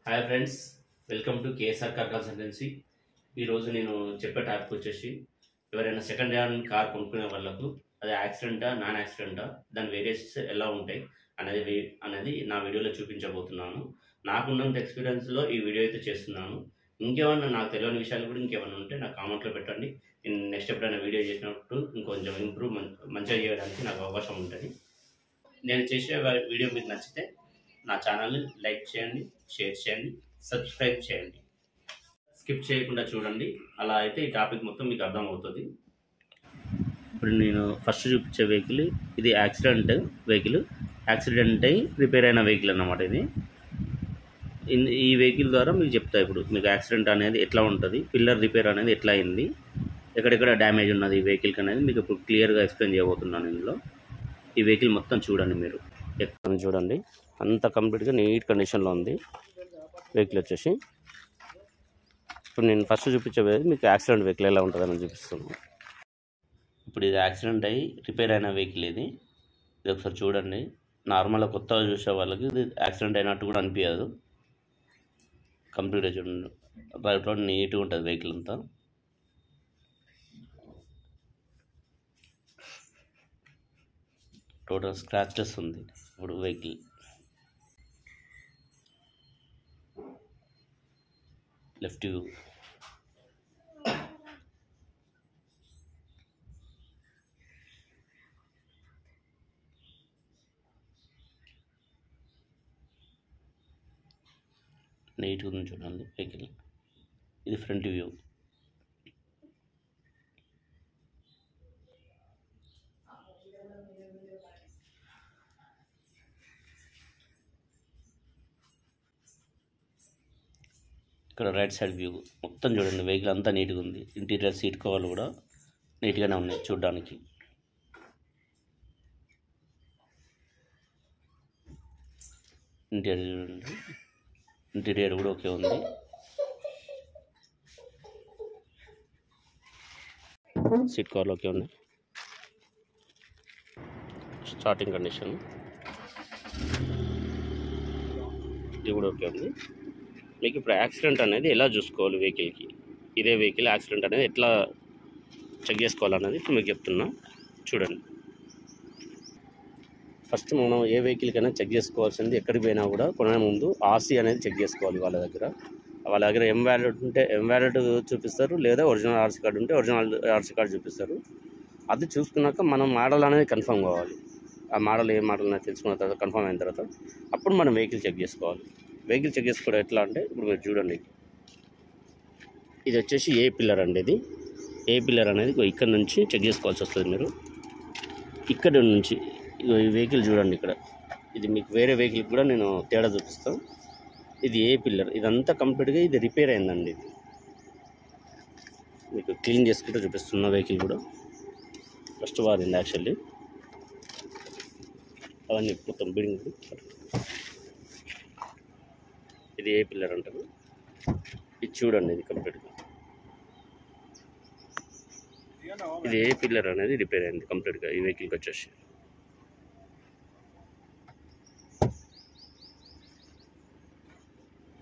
Hi friends, welcome to KSR car consultancy. ఈరోజు నేను చెప్పే టాపిక్ వచ్చేసి ఎవరైనా సెకండ్ హ్యాండ్ కార్ కొనుక్కునే వాళ్ళకు అది యాక్సిడెంటా నాన్ యాక్సిడెంటా, దాని వేరియేషన్స్ ఎలా ఉంటాయి అనేది నా వీడియోలో చూపించబోతున్నాను. నాకున్నంత ఎక్స్పీరియన్స్లో ఈ వీడియో అయితే చేస్తున్నాను. ఇంకేమన్నా నాకు తెలియని విషయాలు కూడా ఇంకేమన్నా ఉంటే నాకు కామెంట్లో పెట్టండి. నేను నెక్స్ట్ ఎప్పుడైనా వీడియో చేసినప్పుడు ఇంకొంచెం మంచిగా చేయడానికి నాకు అవకాశం ఉంటుంది. నేను చేసే వీడియో మీకు నచ్చితే నా ఛానల్ని లైక్ చేయండి, షేర్ చేయండి, సబ్స్క్రైబ్ చేయండి. స్కిప్ చేయకుండా చూడండి, అలా అయితే ఈ టాపిక్ మొత్తం మీకు అర్థమవుతుంది. ఇప్పుడు నేను ఫస్ట్ చూపించే వెహికల్ ఇది యాక్సిడెంట్ అయి రిపేర్ అయిన వెహికల్ అన్నమాట. ఇది ఈ వెహికల్ ద్వారా మీకు చెప్తా ఇప్పుడు మీకు యాక్సిడెంట్ అనేది ఎట్లా ఉంటుంది, పిల్లర్ రిపేర్ అనేది ఎట్లా అయింది, ఎక్కడెక్కడ డ్యామేజ్ ఉన్నది ఈ వెహికల్కి అనేది మీకు ఇప్పుడు క్లియర్గా ఎక్స్ప్లెయిన్ చేయబోతున్నాను. ఇందులో ఈ వెహికల్ మొత్తం చూడండి, మీరు ఎక్కడ చూడండి, అంత కంప్లీట్గా నీట్ కండిషన్లో ఉంది వెహికల్ వచ్చేసి. ఇప్పుడు నేను ఫస్ట్ చూపించేది మీకు యాక్సిడెంట్ వెహికల్ ఎలా ఉంటుందని చూపిస్తున్నాను. ఇప్పుడు ఇది యాక్సిడెంట్ అయ్యి రిపేర్ అయిన వెహికల్. ఇది ఒకసారి చూడండి. నార్మల్గా కొత్తగా చూసే వాళ్ళకి ఇది యాక్సిడెంట్ అయినట్టు కూడా అనిపించదు. కంప్లీట్గా చూడండి, రైట్ రోడ్ నీట్గా ఉంటుంది వెహికల్ అంతా. టోటల్ స్క్రాచెస్ ఉంది. ఇప్పుడు వెహికల్ లెఫ్ట్ వ్యూ, నీట్గా ఉంది చూడండి వెహికల్. ఇది ఫ్రంట్ వ్యూ. ఇక్కడ రైట్ సైడ్ వ్యూ మొత్తం చూడండి, వెహికల్ అంతా నీట్గా ఉంది. ఇంటీరియర్ సీట్ కవర్లు కూడా నీట్గానే ఉన్నాయి చూడడానికి. ఇంటీరియర్ చూడండి, ఇంటీరియర్ కూడా ఓకే ఉంది. సీట్ కవర్లు ఓకే ఉన్నాయి. స్టార్టింగ్ కండిషన్ ఇది కూడా ఓకే ఉంది. మీకు ఇప్పుడు యాక్సిడెంట్ అనేది ఎలా చూసుకోవాలి వెహికల్కి, ఇదే వెహికల్ యాక్సిడెంట్ అనేది ఎట్లా చెక్ చేసుకోవాలనేది ఇప్పుడు మీకు చెప్తున్నా చూడండి. ఫస్ట్ మనం ఏ వెహికల్కైనా చెక్ చేసుకోవాల్సింది, ఎక్కడికి పోయినా కూడా కొనే ముందు ఆర్సీ అనేది చెక్ చేసుకోవాలి. వాళ్ళ దగ్గర ఎం వ్యాలిడ్ ఉంటే ఎం వ్యాలిడ్ చూపిస్తారు, లేదా ఒరిజినల్ ఆర్సీ కార్డు ఉంటే ఒరిజినల్ ఆర్సీ కార్డు చూపిస్తారు. అది చూసుకున్నాక మనం మోడల్ అనేది కన్ఫర్మ్ కావాలి. ఆ మోడల్ ఏ మోడల్ అనేది తెలుసుకున్న తర్వాత కన్ఫర్మ్ అయిన తర్వాత అప్పుడు మనం వెహికల్ చెక్ చేసుకోవాలి. వెహికల్ చెక్ చేసుకోవడం ఎట్లా అంటే ఇప్పుడు మీరు చూడండి, ఇది వచ్చేసి ఏ పిల్లర్ అండి. ఇది ఏ పిల్లర్ అనేది ఇక్కడ నుంచి చెక్ చేసుకోవాల్సి వస్తుంది. మీరు ఇక్కడ నుంచి ఈ వెహికల్ చూడండి, ఇక్కడ ఇది మీకు వేరే వెహికల్ కూడా నేను తేడా చూపిస్తాను. ఇది ఏ పిల్లర్, ఇదంతా కంప్లీట్గా ఇది రిపేర్ అయిందండి. ఇది మీకు క్లీన్ చేసుకుంటూ చూపిస్తున్న వెహికల్ కూడా ఫస్ట్ వారింది యాక్చువల్లీ. అవన్నీ మొత్తం బిల్డింగ్. ఇది ఏ పిల్లర్ అంటారు. ఇది చూడండి, ఇది కంప్లీట్గా ఇది ఏ పిల్లర్ అనేది రిపేర్ అయింది కంప్లీట్గా ఈ వెహికల్కి వచ్చేసి.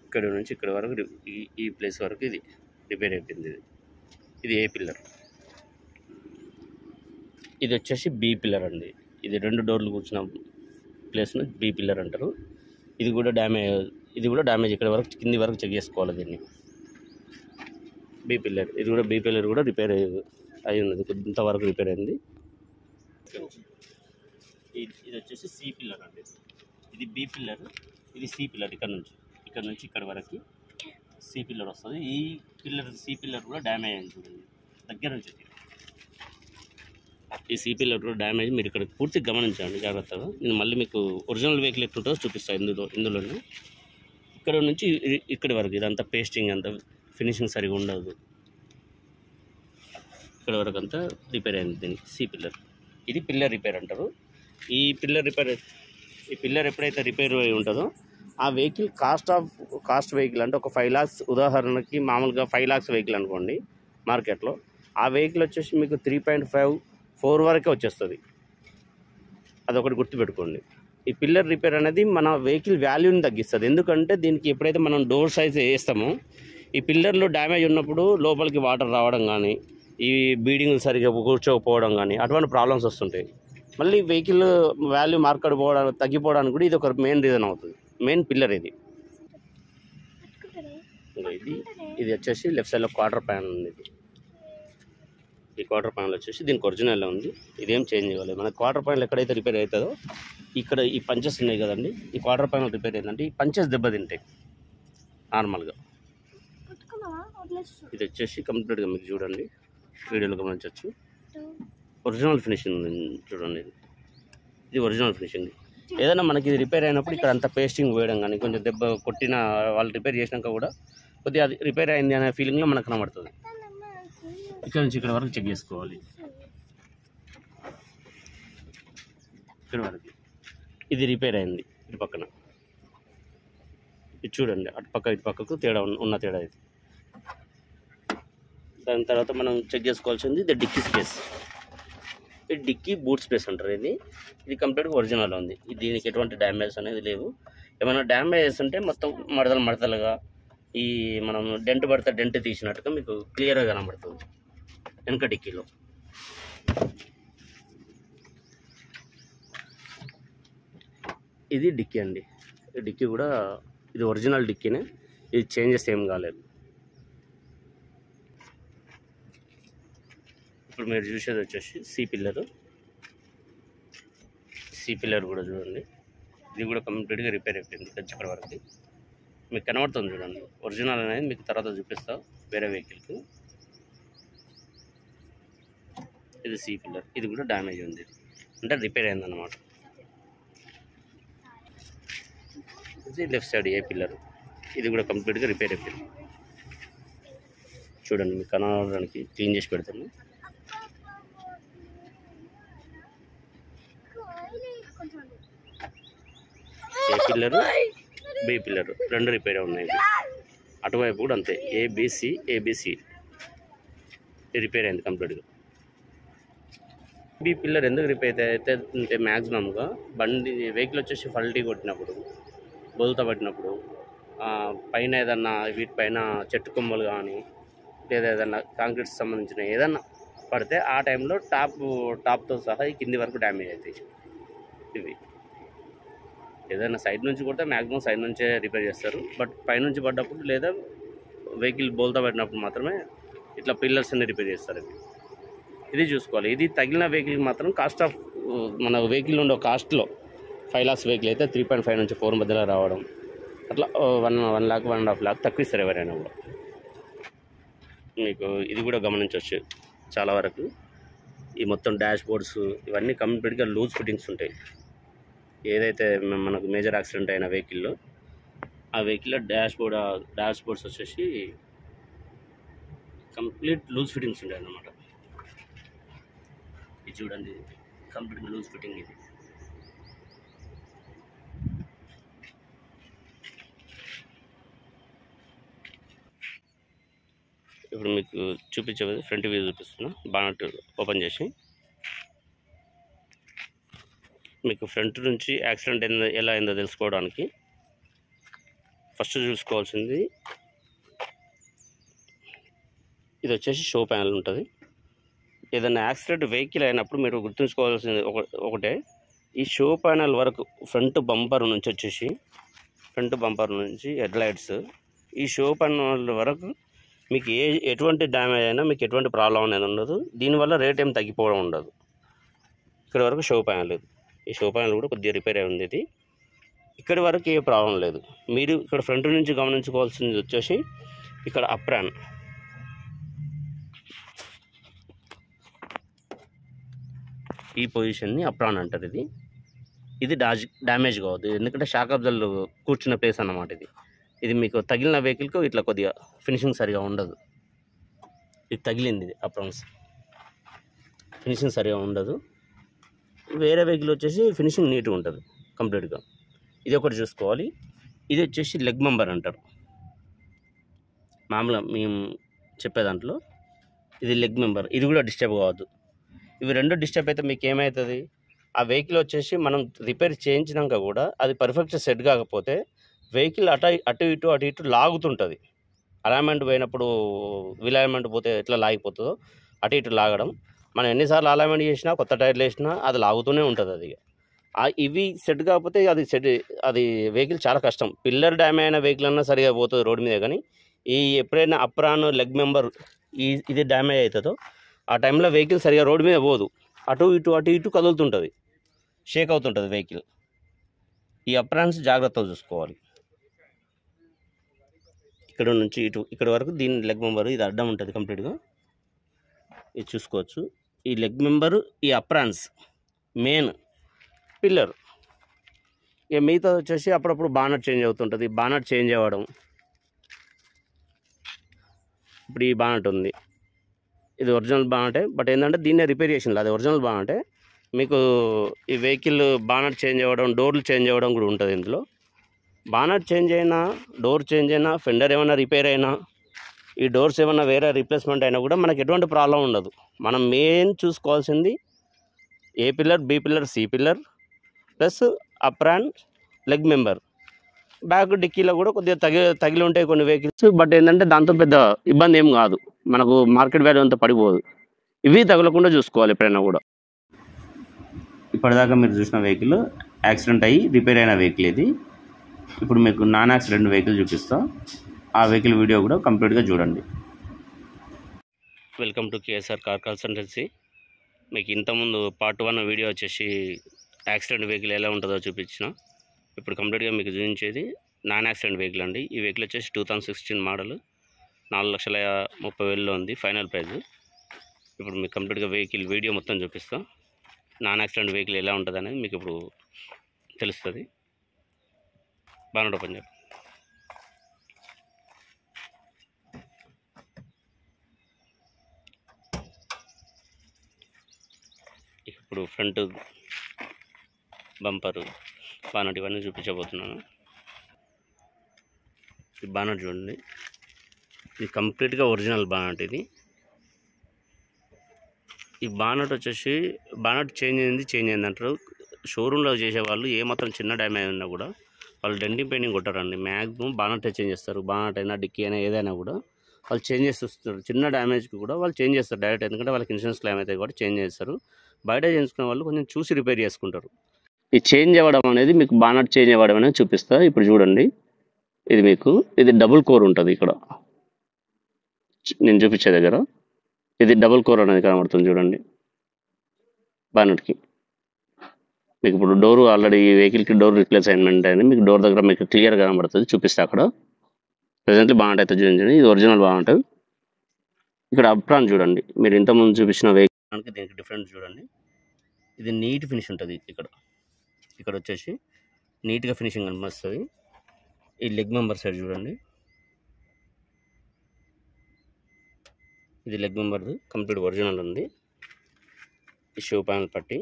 ఇక్కడ నుంచి ఇక్కడ వరకు ఈ ప్లేస్ వరకు ఇది రిపేర్ అయిపోయింది. ఇది ఏ పిల్లర్. ఇది వచ్చేసి బి పిల్లర్ అండి. ఇది 2 డోర్లు కూర్చున్న ప్లేస్ను బి పిల్లర్ అంటారు. ఇది కూడా డ్యామేజ్ ఇక్కడ వరకు కింది వరకు చెక్ చేసుకోవాలి దీన్ని. బి పిల్లర్, ఇది కూడా బి పిల్లర్ కూడా రిపేర్ అయి ఉన్నది, ఇంతవరకు రిపేర్ అయింది. ఇది వచ్చేసి సి పిల్లర్ అండి. ఇది బి పిల్లర్, ఇది సి పిల్లర్. ఇక్కడ నుంచి ఇక్కడ వరకు సి పిల్లర్ వస్తుంది. ఈ పిల్లర్ సి పిల్లర్ కూడా డ్యామేజ్ అయింది చూడండి దగ్గర నుంచి. ఈ సి పిల్లర్ కూడా డ్యామేజ్ మీరు ఇక్కడ పూర్తిగా గమనించండి జాగ్రత్తగా. నేను మళ్ళీ మీకు ఒరిజినల్ వెహికల్ ఎట్లుంటుందో చూపిస్తాను ఇందులోనే. ఇక్కడ నుంచి ఇక్కడి వరకు ఇదంతా పేస్టింగ్, అంతా ఫినిషింగ్ సరిగా ఉండదు. ఇక్కడ వరకు అంతా రిపేర్ అయింది దీనికి సి పిల్లర్. ఇది పిల్లర్ రిపేర్ అంటారు. ఈ పిల్లర్ ఎప్పుడైతే రిపేర్ అయి ఉంటుందో ఆ వెహికల్ కాస్ట్ వెహికల్ అంటే ఒక 5 lakhs, ఉదాహరణకి మామూలుగా 5 lakhs వెహికల్ అనుకోండి మార్కెట్లో, ఆ వెహికల్ వచ్చేసి మీకు 3.5-4 వరకే వచ్చేస్తుంది. అదొకటి గుర్తుపెట్టుకోండి. ఈ పిల్లర్ రిపేర్ అనేది మన వెహికల్ వాల్యూని తగ్గిస్తుంది. ఎందుకంటే దీనికి ఎప్పుడైతే మనం డోర్ సైజ్ వేస్తామో ఈ పిల్లర్లో డ్యామేజ్ ఉన్నప్పుడు లోపలికి వాటర్ రావడం కానీ ఈ బీడింగ్లు సరిగ్గా కూర్చోకపోవడం కానీ అటువంటి ప్రాబ్లమ్స్ వస్తుంటాయి. మళ్ళీ వెహికల్ వాల్యూ మార్కెట్ తగ్గిపోవడానికి కూడా ఇది ఒక మెయిన్ రీజన్ అవుతుంది. మెయిన్ పిల్లర్ ఇది. ఇది వచ్చేసి లెఫ్ట్ సైడ్లో క్వార్టర్ ప్యానల్ ఉంది. ఈ క్వార్టర్ ప్యానల్ వచ్చేసి దీనికి ఒరిజినల్లో ఉంది. ఇదేం చేంజ్ ఇవ్వలేదు. మన క్వార్టర్ ప్యానల్ ఎక్కడైతే రిపేర్ అవుతుందో ఇక్కడ ఈ పంచెస్ ఉన్నాయి కదండి, ఈ క్వార్టర్ ప్యానల్ రిపేర్ అయిందంటే ఈ పంచెస్ దెబ్బతింటాయి నార్మల్గా. ఇది వచ్చేసి కంప్లీట్గా మీకు చూడండి, వీడియోలో గమనించవచ్చు. ఒరిజినల్ ఫినిషింగ్ చూడండి, ఇది ఒరిజినల్ ఫినిషింగ్. ఏదైనా మనకి ఇది రిపేర్ అయినప్పుడు ఇక్కడ అంతా పేస్టింగ్ వేయడం కానీ కొంచెం దెబ్బ కొట్టిన వాళ్ళు రిపేర్ చేసినాక కూడా కొద్దిగా అది రిపేర్ అయింది అనే ఫీలింగ్లో మనకు కనబడుతుంది. ఇక్కడ నుంచి ఇక్కడ వరకు చెక్ చేసుకోవాలి. ఇక్కడ వరకు ఇది రిపేర్ అయింది. ఇటు పక్కన ఇది చూడండి, అటు పక్క ఇటు పక్కకు తేడా ఉన్న తేడా ఇది. దాని తర్వాత మనం చెక్ చేసుకోవాల్సింది ఇది డిక్కీ స్పేస్. ఇది డిక్కీ బూట్ స్పేస్ అంటారు. ఇది కంప్లీట్గా ఒరిజినల్ ఉంది. దీనికి ఎటువంటి డ్యామేజ్ అనేది లేవు. ఏమైనా డ్యామేజెస్ ఉంటే మొత్తం మడతలుగా ఈ మనం డెంట్ పడితే డెంట్ తీసినట్టుగా మీకు క్లియర్గా కనబడుతుంది వెనక డిక్కీలో. ఇది డిక్కీ అండి. ఈ డిక్కీ కూడా ఇది ఒరిజినల్ డిక్కీనే, ఇది చేంజెస్ ఏం కాలేదు. ఇప్పుడు మీరు చూసేది వచ్చేసి సి పిల్లర్ కూడా చూడండి, ఇది కూడా కంప్లీట్గా రిపేర్ అయిపోయింది. ఇక్కడ వరకు మీకు కనబడుతుంది చూడండి. ఒరిజినల్ అనేది మీకు తర్వాత చూపిస్తాం వేరే వెహికల్కి. ఇది సి పిల్లర్, ఇది కూడా డ్యామేజ్ ఉంది అంటే రిపేర్ అయిందన్నమాట. ఇది లెఫ్ట్ సైడ్ ఏ పిల్లర్, ఇది కూడా కంప్లీట్గా రిపేర్ అయిపోయింది. చూడండి మీకు కనబడడానికి క్లీన్ చేసి పెడతాను. ఏ పిల్లరు బి పిల్లర్ రెండు రిపేర్ ఉన్నాయి. అటువైపు కూడా అంతే, ఏబిసి రిపేర్ అయింది కంప్లీట్గా. బి పిల్లర్ ఎందుకు రిపేర్ అయితే అంటే మ్యాక్సిమంగా వెహికల్ వచ్చేసి ఫల్టీ కొట్టినప్పుడు, బోల్తా పట్టినప్పుడు, పైన ఏదన్నా వీటిపైన చెట్టు కొమ్మలు కానీ లేదా ఏదన్నా కాంక్రీట్స్ సంబంధించిన ఏదన్నా పడితే ఆ టైంలో టాప్తో సహా కింది వరకు డ్యామేజ్ అవుతాయి. ఇవి ఏదైనా సైడ్ నుంచి కొడితే మ్యాక్సిమం సైడ్ నుంచే రిపేర్ చేస్తారు. బట్ పైనుంచి పడ్డప్పుడు లేదా వెహికల్ బోల్తా పడినప్పుడు మాత్రమే ఇట్లా పిల్లర్స్ అన్ని రిపేర్ చేస్తారు. ఇది చూసుకోవాలి. ఇది తగిలిన వెహికల్కి మాత్రం కాస్ట్ ఆఫ్ మన వెహికల్ ఉండే కాస్ట్లో 5 lakhs వెహికల్ అయితే 3.5 నుంచి 4 మధ్యలో రావడం, అట్లా 1 lakh 1.5 lakh తక్కువ ఇస్తారు ఎవరైనా కూడా. మీకు ఇది కూడా గమనించవచ్చు చాలా వరకు. ఈ మొత్తం డాష్ బోర్డ్స్ ఇవన్నీ కంప్లీట్గా లూజ్ ఫిట్టింగ్స్ ఉంటాయి. ఏదైతే మనకు మేజర్ యాక్సిడెంట్ అయిన వెహికల్లో ఆ వెహికల్లో డాష్ బోర్డ్స్ వచ్చేసి కంప్లీట్ లూజ్ ఫిట్టింగ్స్ ఉంటాయి అన్నమాట. ఇది చూడండి కంప్లీట్ లూజ్ ఫిట్టింగ్. ఇది ఇప్పుడు మీకు చూపించేది ఫ్రంట్ వ్యూ చూపిస్తున్నా. బానట్ ఓపెన్ చేసి మీకు ఫ్రంట్ నుంచి యాక్సిడెంట్ ఎలా అయిందో తెలుసుకోవడానికి ఫస్ట్ చూసుకోవాల్సింది ఇది వచ్చేసి షో ప్యానల్ ఉంటుంది. ఏదైనా యాక్సిడెంట్ వెహికల్ అయినప్పుడు మీరు గుర్తుంచుకోవాల్సింది ఒకటే, ఈ షో ప్యానల్ వరకు ఫ్రంట్ బంపర్ నుంచి హెడ్ లైట్స్, ఈ షో ప్యానల్ వరకు మీకు ఎటువంటి డ్యామేజ్ అయినా మీకు ఎటువంటి ప్రాబ్లం అనేది ఉండదు. దీనివల్ల రేట్ ఏం తగ్గిపోవడం ఉండదు. ఇక్కడ వరకు షో ప్యానల్, ఈ షో ప్యానల్ కూడా కొద్దిగా రిపేర్ అయి ఉంది. ఇక్కడి వరకు ఏ ప్రాబ్లం లేదు. మీరు ఇక్కడ ఫ్రంట్ నుంచి గమనించుకోవాల్సింది వచ్చేసి ఇక్కడ అప్రాన్, ఈ పొజిషన్ని అప్రాన్ అంటారు. ఇది డ్యామేజ్ కావద్దు, ఎందుకంటే షాక్ అబ్జర్వర్లు కూర్చున్న ప్లేస్ అన్నమాట. ఇది మీకు తగిలిన వెహికల్కి ఇట్లా కొద్దిగా ఫినిషింగ్ సరిగా ఉండదు. ఇది తగిలింది, ఇది అప్రాన్స్ ఫినిషింగ్ సరిగా ఉండదు. వేరే వెహికల్ వచ్చేసి ఫినిషింగ్ నీట్గా ఉంటుంది కంప్లీట్గా. ఇది ఒకటి చూసుకోవాలి. ఇది వచ్చేసి లెగ్ మెంబర్ అంటారు మామూలుగా మేము చెప్పే దాంట్లో. ఇది లెగ్ మెంబర్, ఇది కూడా డిస్టర్బ్ కావద్దు. ఇవి రెండు డిస్టర్బ్ అయితే మీకు ఏమవుతుంది, ఆ వెహికల్ వచ్చేసి మనం రిపేర్ చేయించినాక కూడా అది పర్ఫెక్ట్ సెట్ కాకపోతే వెహికల్ అటు ఇటు లాగుతుంటుంది. అలైన్మెంట్ పోయినప్పుడు విలైన్మెంట్ పోతే ఎట్లా లాగిపోతుందో అటు ఇటు లాగడం. మనం ఎన్నిసార్లు అలైన్మెంట్ చేసినా కొత్త టైర్లు వేసినా అది లాగుతూనే ఉంటుంది. అది ఇవి సెట్ కాకపోతే అది వెహికల్ చాలా కష్టం. పిల్లర్ డ్యామేజ్ అయిన వెహికల్ అన్నా సరిగా పోతుంది రోడ్డు మీద, కానీ ఎప్పుడైనా అప్రాన్ లెగ్ మెంబర్ ఇది డ్యామేజ్ అవుతుందో ఆ టైంలో వెహికల్ సరిగా రోడ్డు మీద పోదు. అటు ఇటు కదులుతుంటుంది, షేక్ అవుతుంటుంది వెహికల్. ఈ అప్రాన్స్ జాగ్రత్తగా చూసుకోవాలి. ఇక్కడ నుంచి ఇక్కడ వరకు దీని లెగ్ మెంబరు ఇది అడ్డం ఉంటుంది కంప్లీట్గా, ఇది చూసుకోవచ్చు. ఈ లెగ్ మెంబరు, ఈ అప్రాన్స్ మెయిన్ పిల్లర్. ఇక మిగతా వచ్చేసి అప్పుడప్పుడు బానట్ చేంజ్ అవుతుంటుంది. బానట్ చేంజ్ అవ్వడం, ఇప్పుడు ఈ బానట్ ఉంది, ఇది ఒరిజినల్ బానటే, బట్ ఏంటంటే దీన్నే రిపేర్ చేసింది, అది ఒరిజినల్ బానటే. మీకు ఈ వెహికల్ బానట్ చేంజ్ అవ్వడం, డోర్లు చేంజ్ అవ్వడం కూడా ఉంటుంది ఇందులో. బానట్ చేంజ్ అయినా, డోర్ చేంజ్ అయినా, ఫెండర్ ఏమైనా రిపేర్ అయినా, ఈ డోర్స్ ఏమైనా వేరే రీప్లేస్మెంట్ అయినా కూడా మనకు ఎటువంటి ప్రాబ్లం ఉండదు. మనం మెయిన్ చూసుకోవాల్సింది A pillar, B pillar, C pillar plus apron leg member. Back డిక్కీలో కూడా కొద్దిగా తగిలి ఉంటాయి కొన్ని వెహికల్స్, బట్ ఏంటంటే దాంతో పెద్ద ఇబ్బంది ఏం కాదు, మనకు మార్కెట్ వాల్యూ అంతా పడిపోదు. ఇవి తగలకుండా చూసుకోవాలి ఎప్పుడైనా కూడా. ఇప్పటిదాకా మీరు చూసిన వెహికల్ యాక్సిడెంట్ అయ్యి రిపేర్ అయిన వెహికల్ ఇది. ఇప్పుడు మీకు నాన్ యాక్సిడెంట్ వెహికల్ చూపిస్తా, ఆ వెహికల్ వీడియో కూడా కంప్లీట్గా చూడండి. Welcome to KSR car consultancy. మీకు ఇంతకుముందు పార్ట్ 1 వీడియో వచ్చేసి యాక్సిడెంట్ వెహికల్ ఎలా ఉంటుందో చూపించిన. ఇప్పుడు కంప్లీట్గా మీకు చూపించేది నాన్ యాక్సిడెంట్ వెహికల్ అండి. ఈ వెహికల్ వచ్చేసి 2016 మోడల్, 4,30,000లో ఉంది ఫైనల్ ప్రైస్. ఇప్పుడు మీకు కంప్లీట్గా వెహికల్ వీడియో మొత్తం చూపిస్తాం. నాన్ యాక్సిడెంట్ వెహికల్ ఎలా ఉంటుంది అనేది మీకు ఇప్పుడు తెలుస్తుంది. బాగా ఓపెన్ చేయండి. ఇప్పుడు ఫ్రంట్ బంపరు, బానట్ ఇవన్నీ చూపించబోతున్నాను. ఈ బానట్ చూడండి, ఇది కంప్లీట్గా ఒరిజినల్ బానట్. ఇది ఈ బానట్ వచ్చేసి బానట్ చేంజ్ అయింది అంటారు. షోరూంలో చేసేవాళ్ళు ఏమాత్రం చిన్న డ్యామేజ్ ఉన్నా కూడా వాళ్ళు డెంటింగ్ పెయింటింగ్ కొట్టారండి. మ్యాక్సిమం బానట్ చేంజ్ చేస్తారు. బానట్ అయినా, డిక్కీ అయినా, ఏదైనా కూడా వాళ్ళు చేంజ్ చేసి వస్తారు. చిన్న డ్యామేజ్కి కూడా వాళ్ళు చేంజ్ చేస్తారు డైరెక్ట్, ఎందుకంటే వాళ్ళకి ఇన్సూరెన్స్ క్లెయిమ్ అవుతాయి కాబట్టి చేంజ్ చేస్తారు. బయట చేయించుకునే వాళ్ళు కొంచెం చూసి రిపేర్ చేసుకుంటారు. ఈ చేంజ్ అవ్వడం అనేది మీకు బానట్ చేంజ్ అవ్వడం అనేది చూపిస్తా. ఇప్పుడు చూడండి, ఇది డబుల్ కోర్ ఉంటుంది. ఇక్కడ నేను చూపించే దగ్గర ఇది డబుల్ కోర్ అనేది కనబడుతుంది చూడండి బానట్కి. మీకు ఇప్పుడు డోర్ ఆల్రెడీ ఈ వెహికల్కి డోర్ రిప్లేస్మెంట్ అయింది. మీకు డోర్ దగ్గర మీకు క్లియర్గా కనబడుతుంది, చూపిస్తే అక్కడ. ప్రజెంట్లీ బానట్ అయితే చూపించండి, ఇది ఒరిజినల్ బానట్. ఇక్కడ అప్రాన్ చూడండి, మీరు ఇంతకుముందు చూపించిన వెహికల్కి దీనికి డిఫరెన్స్ చూడండి. ఇది నీట్ ఫినిష్ ఉంటుంది. ఇక్కడ వచ్చేసి నీట్గా ఫినిషింగ్ కనిపిస్తుంది. ఈ లెగ్ మెంబర్ సైడ్ చూడండి, ఇది లెగ్ మెంబర్ కంప్లీట్ ఒరిజినల్ ఉంది. ఈ షో ప్యానల్ పట్టి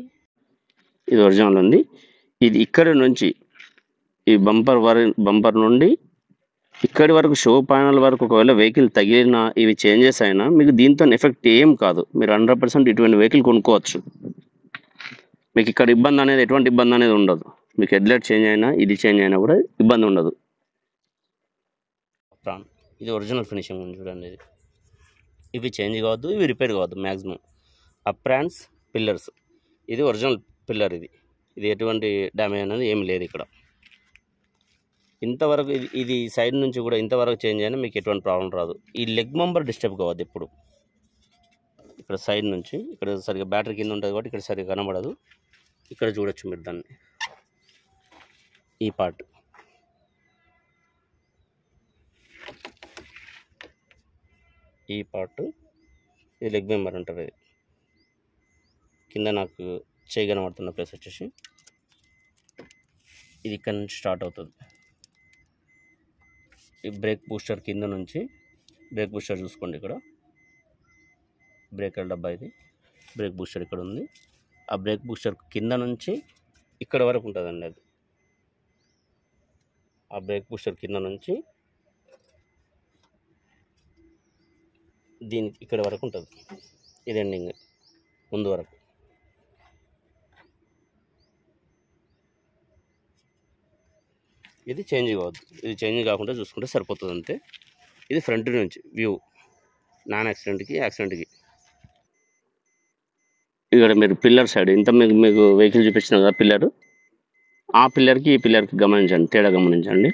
ఇది ఒరిజినల్ ఉంది. ఇది ఇక్కడ నుంచి ఈ బంపర్ నుండి ఇక్కడి వరకు షో ప్యానల్ వరకు ఒకవేళ వెహికల్ తగిలినా, ఇవి చేంజెస్ అయినా మీకు దీంతో ఎఫెక్ట్ ఏం కాదు. మీరు 100% ఇటువంటి వెహికల్ కొనుక్కోవచ్చు. మీకు ఇక్కడ ఎటువంటి ఇబ్బంది అనేది ఉండదు. మీకు హెడ్లైట్ చేంజ్ అయినా, ఇది చేంజ్ అయినా కూడా ఇబ్బంది ఉండదు. ఇది ఒరిజినల్ ఫినిషింగ్ ఉంది చూడండి. ఇవి చేంజ్ కావద్దు, ఇవి రిపేర్ కావద్దు మ్యాక్సిమం. అప్రాన్స్ పిల్లర్స్, ఇది ఒరిజినల్ పిల్లర్. ఇది ఎటువంటి డ్యామేజ్ అనేది ఏమి లేదు. ఇక్కడ ఇంతవరకు ఇది సైడ్ నుంచి కూడా ఇంతవరకు చేంజ్ అయినా మీకు ఎటువంటి ప్రాబ్లం రాదు. ఈ లెగ్ మెంబర్ డిస్టర్బ్ కావద్దు ఎప్పుడు. ఇక్కడ సైడ్ నుంచి ఇక్కడ సరిగ్గా బ్యాటరీ కింద ఉంటుంది కాబట్టి ఇక్కడ సరిగ్గా కనబడదు. ఇక్కడ చూడొచ్చు మీరు దాన్ని, ఈ పార్ట్. ఇది లెగ్ మెంబర్ అంటారు. ఇది కింద నాకు చేయి కనబడుతున్న ప్లేస్ వచ్చేసి ఇది ఇక్కడ నుంచి స్టార్ట్ అవుతుంది. ఈ బ్రేక్ బూస్టర్ కింద నుంచి, బ్రేక్ బూస్టర్ చూసుకోండి, ఇక్కడ బ్రేకర్ డబ్బా, ఇది బ్రేక్ బూస్టర్ ఇక్కడ ఉంది. ఆ బ్రేక్ బూస్టర్ కింద నుంచి ఇక్కడ వరకు ఉంటుందండి. అది ఆ బ్రేక్ బూస్టర్ కింద నుంచి దీనికి ఇక్కడ వరకు ఉంటుంది. ఇది ఎండింగ్ ముందు వరకు. ఇది చేంజ్ కావద్దు, ఇది చేంజ్ కాకుండా చూసుకుంటే సరిపోతుంది అంతే. ఇది ఫ్రంట్ నుంచి వ్యూ, నాన్ యాక్సిడెంట్కి యాక్సిడెంట్కి. ఇక్కడ మీరు పిల్లర్ సైడ్ ఇంత మీకు వెహికల్ చూపించిన కదా పిల్లర్, ఆ పిల్లర్కి ఈ పిల్లర్కి గమనించండి, తేడా గమనించండి.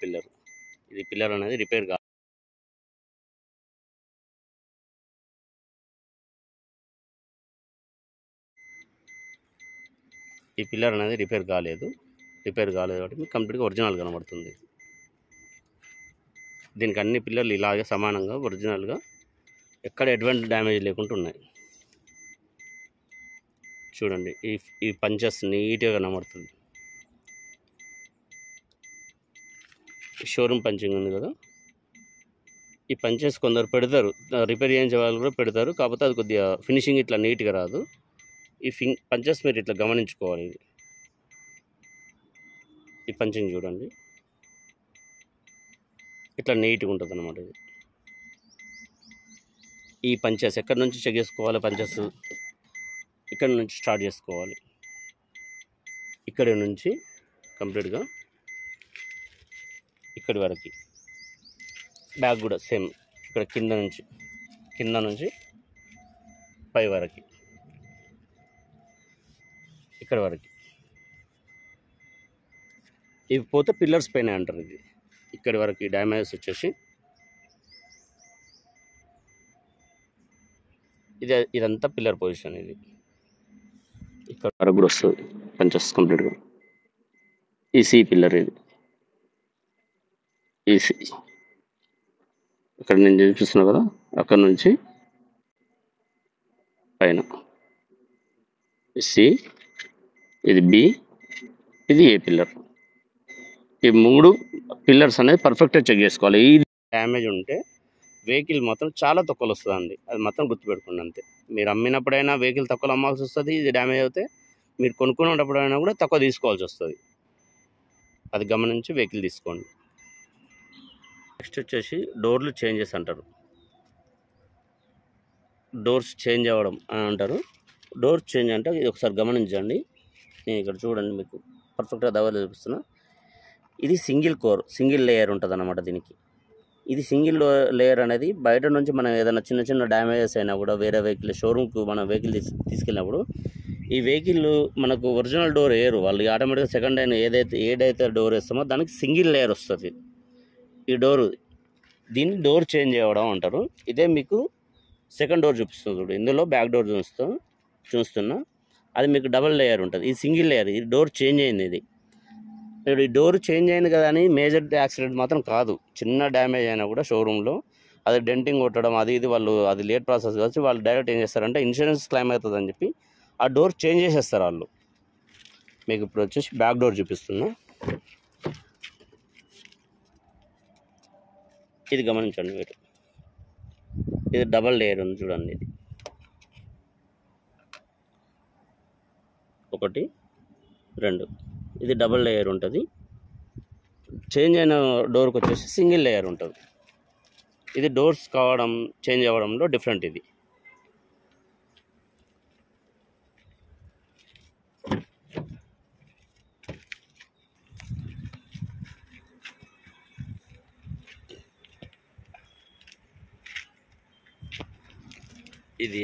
పిల్లర్, ఇది పిల్లర్ అనేది రిపేర్ కాదు. ఈ పిల్లర్ అనేది రిపేర్ కాలేదు కాబట్టి మీకు కంప్లీట్గా ఒరిజినల్ కనబడుతుంది. దీనికి అన్ని పిల్లర్లు ఇలాగే సమానంగా ఒరిజినల్గా ఎక్కడ ఎటువంటి డ్యామేజ్ లేకుండా ఉన్నాయి. చూడండి, ఈ పంచెస్ నీట్గా కనబడుతుంది. షోరూమ్ పంచింగ్ ఉంది కదా, ఈ పంచెస్ కొందరు పెడతారు, రిపేర్ చేయించే వాళ్ళు కూడా పెడతారు, కాకపోతే అది కొద్దిగా ఫినిషింగ్ ఇట్లా నీట్గా రాదు. ఈ పంచెస్ మీరు ఇట్లా గమనించుకోవాలి. ఈ పంచింగ్ చూడండి, ఇట్లా నీట్గా ఉంటుంది అన్నమాట. ఇది ఈ పంచెస్ ఎక్కడి నుంచి చెక్ చేసుకోవాలి? పంచెస్ ఇక్కడ నుంచి స్టార్ట్ చేసుకోవాలి. ఇక్కడి నుంచి కంప్లీట్గా ఇక్కడి వరకు. బ్యాక్ కూడా సేమ్, ఇక్కడ కింద నుంచి పై వరకు, ఇక్కడ వరకు. ఇవి పోతే పిల్లర్స్ పైన అంటారు. ఇది ఇక్కడి వరకు డ్యామేజెస్ వచ్చేసి ఇదంతా పిల్లర్ పొజిషన్. ఇది ఇక్కడ వరకు కూడా వస్తుంది పంచెస్ కంప్లీట్గా. ఈ సి పిల్లర్, ఇది ఈసీ. ఇక్కడ నేను చూపిస్తున్నా కదా, అక్కడ నుంచి పైన సి, ఇది బి, ఇది ఏ పిల్లర్. ఈ 3 పిల్లర్స్ అనేది పర్ఫెక్ట్గా చెక్ చేసుకోవాలి. ఈ డ్యామేజ్ ఉంటే వెహికల్ మాత్రం చాలా తక్కువలో వస్తుందండి, అది మాత్రం గుర్తుపెట్టుకోండి అంతే. మీరు అమ్మినప్పుడైనా వెహికల్ తక్కువలో అమ్మాల్సి వస్తుంది. ఇది డ్యామేజ్ అయితే మీరు కొనుక్కునేటప్పుడైనా కూడా తక్కువ తీసుకోవాల్సి వస్తుంది. అది గమనించి వెహికల్ తీసుకోండి. నెక్స్ట్ వచ్చేసి డోర్లు చేంజెస్ అంటారు. డోర్స్ చేంజ్ అవ్వడం అని అంటారు. డోర్ చేంజ్ అంటే ఇది ఒకసారి గమనించండి. నేను ఇక్కడ చూడండి, మీకు పర్ఫెక్ట్గా దవాలు చూపిస్తున్నా. ఇది సింగిల్ లేయర్ ఉంటుంది అన్నమాట దీనికి. ఇది సింగిల్ లేయర్ అనేది బయట నుంచి మనం ఏదైనా చిన్న డ్యామేజెస్ అయినా కూడా వేరే వెహికల్ షోరూమ్కు మనం వెహికల్ తీసుకెళ్ళినప్పుడు ఈ వెహికల్ మనకు ఒరిజినల్ డోర్ వేయరు వాళ్ళు, ఆటోమేటిక్గా సెకండ్ హ్యాండ్ ఏదైతే డోర్ వేస్తామో దానికి సింగిల్ లేయర్ వస్తుంది ఈ డోరు. దీన్ని డోర్ చేంజ్ అవ్వడం అంటారు. ఇదే మీకు సెకండ్ డోర్ చూపిస్తుంది చూడు, ఇందులో బ్యాక్ డోర్ చూస్తున్నా, అది మీకు డబల్ లేయర్ ఉంటుంది. ఇది సింగిల్ లేయర్, ఇది డోర్ చేంజ్ అయింది. ఇది ఈ డోర్ చేంజ్ అయింది కదా అని మేజర్ యాక్సిడెంట్ మాత్రం కాదు. చిన్న డ్యామేజ్ అయినా కూడా షోరూంలో అది డెంటింగ్ కొట్టడం ఇది వాళ్ళు, అది లేట్ ప్రాసెస్ వచ్చి వాళ్ళు డైరెక్ట్ ఏం చేస్తారంటే ఇన్సూరెన్స్ క్లెయిమ్ అవుతుందని చెప్పి ఆ డోర్ చేంజ్ చేసేస్తారు వాళ్ళు. మీకు ఇప్పుడు వచ్చేసి బ్యాక్ డోర్ చూపిస్తున్నా, ఇది గమనించండి మీరు. ఇది డబల్ లేయర్ ఉంది చూడండి, ఇది 1 2, ఇది డబల్ లేయర్ ఉంటుంది. చేంజ్ అయిన డోర్కి వచ్చేసి సింగిల్ లేయర్ ఉంటుంది. ఇది డోర్స్ చేంజ్ అవ్వడంలో డిఫరెంట్. ఇది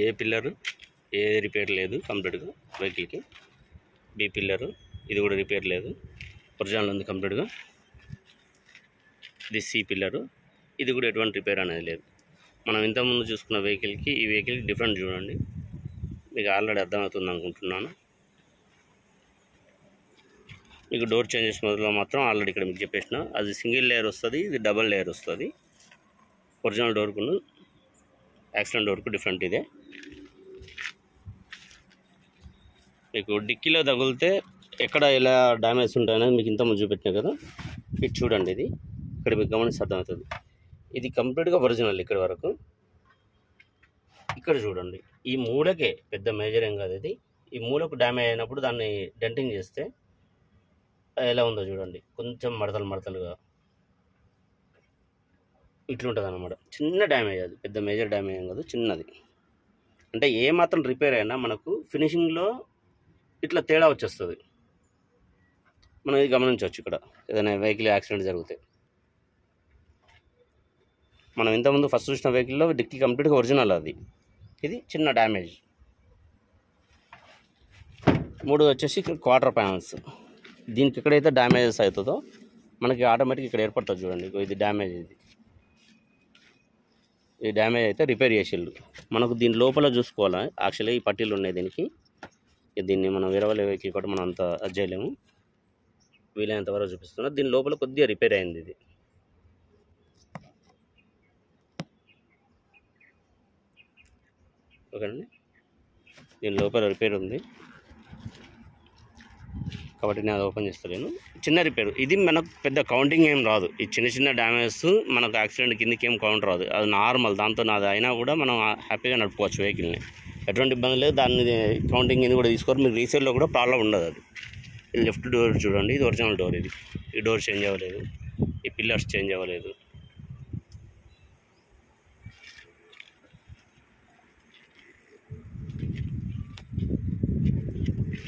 ఏ పిల్లరు, ఏ రిపేర్ లేదు కంప్లీట్గా వెహికల్కి. బి పిల్లరు, ఇది కూడా రిపేర్ లేదు, ఒరిజినల్ ఉంది కంప్లీట్గా. ఇది సి పిల్లరు, ఇది కూడా ఎటువంటి రిపేర్ అనేది లేదు. మనం ఇంతకుముందు చూసుకున్న వెహికల్కి ఈ వెహికల్కి డిఫరెంట్ చూడండి, మీకు ఆల్రెడీ అర్థమవుతుంది అనుకుంటున్నాను. మీకు డోర్ చేంజెస్ మొదలు మాత్రం ఆల్రెడీ ఇక్కడ మీకు చెప్పేసిన, అది సింగిల్ లేయర్ వస్తుంది, ఇది డబల్ లేయర్ వస్తుంది. ఒరిజినల్ డోర్కు యాక్సిడెంట్ డోర్కు డిఫరెంట్. ఇదే మీకు డిక్కీలో తగిలితే ఎక్కడ ఎలా డ్యామేజ్ ఉంటాయనేది మీకు ఇంతకుముందు చూపెట్టినా కదా, ఇది చూడండి. ఇది ఇక్కడ మీకు గమనిస్తే అర్థమవుతుంది. ఇది కంప్లీట్గా ఒరిజినల్ ఇక్కడ వరకు. ఇక్కడ చూడండి, ఈ మూలకే పెద్ద మేజర్ ఏం కాదు ఇది. ఈ మూలకు డ్యామేజ్ అయినప్పుడు దాన్ని డెంటింగ్ చేస్తే ఎలా ఉందో చూడండి, కొంచెం మడతలుగా ఇట్లుంటుంది అన్నమాట. చిన్న డ్యామేజ్, అది పెద్ద మేజర్ డ్యామేజ్ ఏం కాదు, చిన్నది. అంటే ఏ మాత్రం రిపేర్ అయినా మనకు ఫినిషింగ్లో ఇట్లా తేడా వచ్చేస్తుంది. మనం ఇది గమనించవచ్చు. ఇక్కడ ఏదైనా వెహికల్ యాక్సిడెంట్ జరిగితే మనం ఇంతకుముందు ఫస్ట్ చూసిన వెహికల్లో డిక్కీ కంప్లీట్గా ఒరిజినల్, అది ఇది చిన్న డ్యామేజ్. 3 వచ్చేసి క్వార్టర్ ప్యానల్స్. దీనికి ఎక్కడైతే డ్యామేజెస్ అవుతుందో మనకి ఆటోమేటిక్ ఇక్కడ ఏర్పడుతుంది చూడండి. ఇది డ్యామేజ్, ఈ డ్యామేజ్ అయితే రిపేర్ చేసేళ్ళు. మనకు దీని లోపల చూసుకోవాలి. యాక్చువల్లీ ఈ పట్టీలు ఉన్నాయి దీనికి. దీన్ని మనం వేరే వాళ్ళ వెహికల్ కూడా మనం అంత అది చేయలేము. వీలైనంత వరకు చూపిస్తున్నా. దీని లోపల కొద్దిగా రిపేర్ అయింది ఇది. ఓకేనండి, దీని లోపల రిపేర్ ఉంది కాబట్టి నేను అది ఓపెన్ చేస్తలేను. చిన్న రిపేర్ ఇది, మనకు పెద్ద కౌంటింగ్ ఏం రాదు. ఈ చిన్న చిన్న డ్యామేజెస్ మనకు యాక్సిడెంట్ కిందకి ఏం కౌంట్ రాదు, అది నార్మల్. దాంతో నాది అయినా కూడా మనం హ్యాపీగా నడుపుకోవచ్చు వెహికల్ని, ఎటువంటి ఇబ్బంది లేదు. దాన్ని కౌంటింగ్ ఇది కూడా తీసుకోరు. మీకు రీసేల్లో కూడా ప్రాబ్లం ఉండదు. అది లెఫ్ట్ డోర్ చూడండి, ఇది ఒరిజినల్ డోర్. ఇది ఈ డోర్ చేంజ్ అవ్వలేదు, ఈ పిల్లర్స్ చేంజ్ అవ్వలేదు.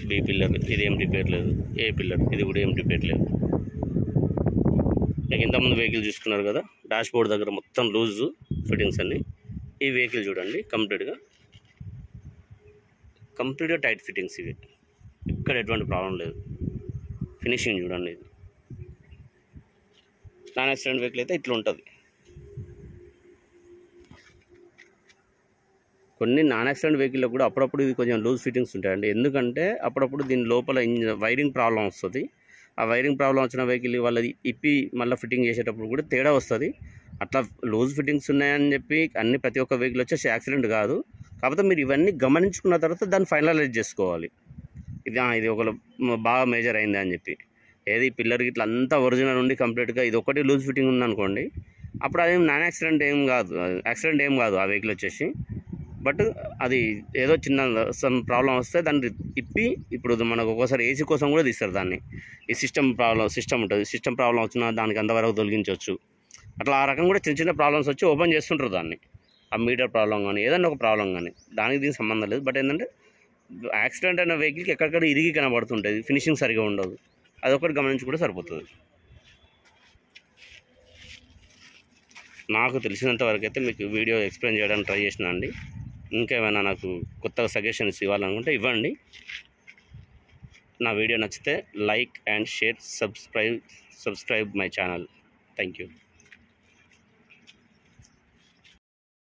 బి పిల్లర్ ఇది ఏం రిపేర్ లేదు. ఏ పిల్లర్ ఇది కూడా ఏం రిపేర్ లేదు. ఇంతకుముందు వెహికల్ చూసుకున్నారు కదా, డాష్ బోర్డ్ దగ్గర మొత్తం లూజ్ ఫిట్టింగ్స్ అన్నీ. ఈ వెహికల్ చూడండి కంప్లీట్గా టైట్ ఫిట్టింగ్స్. ఇవి ఇక్కడ ఎటువంటి ప్రాబ్లం లేదు. ఫినిషింగ్ చూడండి. ఇది నాన్ యాక్సిడెంట్ వెహికల్ అయితే ఇట్లా ఉంటుంది. కొన్ని నాన్ యాక్సిడెంట్ వెహికల్లో కూడా అప్పుడప్పుడు ఇది కొంచెం లూజ్ ఫిట్టింగ్స్ ఉంటాయండి. ఎందుకంటే అప్పుడప్పుడు దీని లోపల వైరింగ్ ప్రాబ్లం వస్తుంది. ఆ వైరింగ్ ప్రాబ్లం వచ్చిన వెహికల్ వాళ్ళది ఇప్పి మళ్ళీ ఫిట్టింగ్ చేసేటప్పుడు కూడా తేడా వస్తుంది. అట్లా లూజ్ ఫిట్టింగ్స్ ఉన్నాయని చెప్పి ప్రతి ఒక్క వెహికల్ వచ్చేసి యాక్సిడెంట్ కాదు. కాకపోతే మీరు ఇవన్నీ గమనించుకున్న తర్వాత దాన్ని ఫైనలైజ్ చేసుకోవాలి. ఇది ఒక బాగా మేజర్ అయింది అని చెప్పి. ఏది పిల్లర్కి ఇట్లా అంతా ఒరిజినల్ ఉండి కంప్లీట్గా ఇది ఒకటి లూజ్ ఫిట్టింగ్ ఉందనుకోండి, అప్పుడు అదేం నాన్ యాక్సిడెంట్ ఏం కాదు, ఆ వెహికల్ వచ్చేసి. బట్ అది ఏదో చిన్న సమ్ ప్రాబ్లం వస్తే దాన్ని ఇప్పి, ఇప్పుడు మనకు ఒక్కోసారి ఏసీ కోసం కూడా తీస్తారు దాన్ని. ఈ సిస్టమ్ ఉంటుంది. సిస్టమ్ ప్రాబ్లం వచ్చినా దానికి అంతవరకు తొలగించవచ్చు. అట్లా ఆ రకం కూడా చిన్న చిన్న ప్రాబ్లమ్స్ వచ్చి ఓపెన్ చేస్తుంటారు దాన్ని. ఆ మీటర్ ప్రాబ్లం కానీ ఏదైనా ఒక ప్రాబ్లం కానీ దానికి దీనికి సంబంధం లేదు. బట్ ఏంటంటే యాక్సిడెంట్ అయిన వెహికల్కి ఎక్కడెక్కడ ఇరిగి కనబడుతుంటుంది, ఫినిషింగ్ సరిగా ఉండదు. అదొకటి గమనించుకుంటే సరిపోతుంది. నాకు తెలిసినంత వరకు అయితే మీకు వీడియో ఎక్స్ప్లెయిన్ చేయడానికి ట్రై చేసిన అండి. ఇంకేమైనా నాకు కొత్తగా సజెషన్స్ ఇవ్వాలనుకుంటే ఇవ్వండి. నా వీడియో నచ్చితే like and share, subscribe my channel. Thank you.